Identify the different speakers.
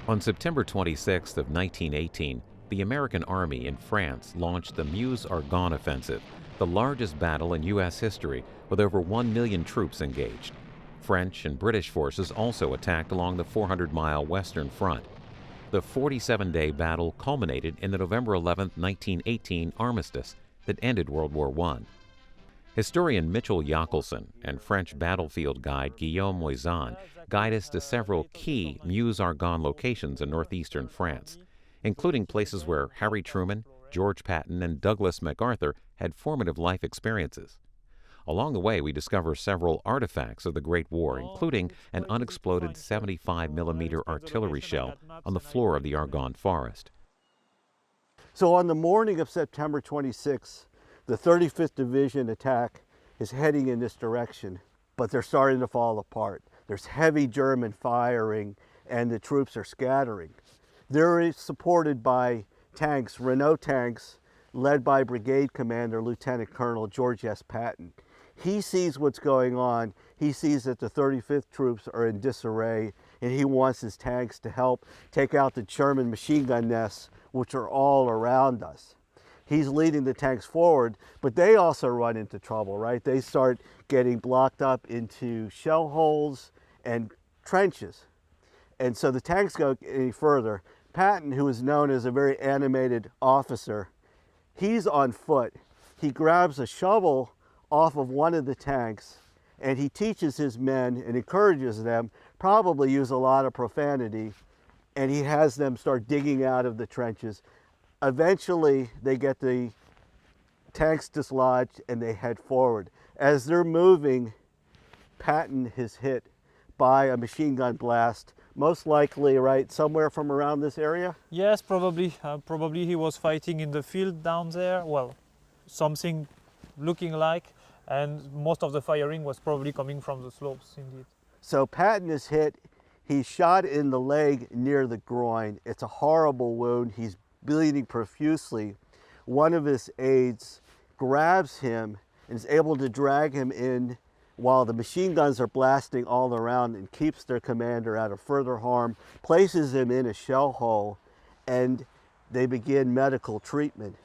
Speaker 1: On September 26th of 1918, the American Army in France launched the Meuse Argonne offensive, the largest battle in U.S. history, with over 1 million troops engaged. French and British forces also attacked along the 400-mile western front. The 47-day battle culminated in the November 11, 1918 armistice that ended World War I. Historian Mitchell Yackelson and French battlefield guide Guillaume Moisan guide us to several key Meuse Argonne locations in northeastern France, including places where Harry Truman, George Patton, and Douglas MacArthur had formative life experiences. Along the way, we discover several artifacts of the Great War, including an unexploded 75mm artillery shell on the floor of the Argonne forest.
Speaker 2: So on the morning of September 26th, the 35th Division attack is heading in this direction, but they're starting to fall apart. There's heavy German firing and the troops are scattering. They're supported by tanks, Renault tanks, led by Brigade Commander Lieutenant Colonel George S. Patton. He sees what's going on. He sees that the 35th troops are in disarray, and he wants his tanks to help take out the German machine gun nests, which are all around us. He's leading the tanks forward, but they also run into trouble, right? They start getting blocked up into shell holes and trenches. And so the tanks go any further. Patton, who is known as a very animated officer, he's on foot. He grabs a shovel off of one of the tanks and he teaches his men and encourages them, probably use a lot of profanity, and he has them start digging out of the trenches. Eventually, they get the tanks dislodged and they head forward. As they're moving, Patton is hit by a machine gun blast, most likely right somewhere from around this area?
Speaker 3: Yes, probably. Probably he was fighting in the field down there. Well, something looking like, and most of the firing was probably coming from the slopes, indeed.
Speaker 2: So Patton is hit. He's shot in the leg near the groin. It's a horrible wound. He's bleeding profusely. One of his aides grabs him and is able to drag him in while the machine guns are blasting all around, and keeps their commander out of further harm, places him in a shell hole, and they begin medical treatment.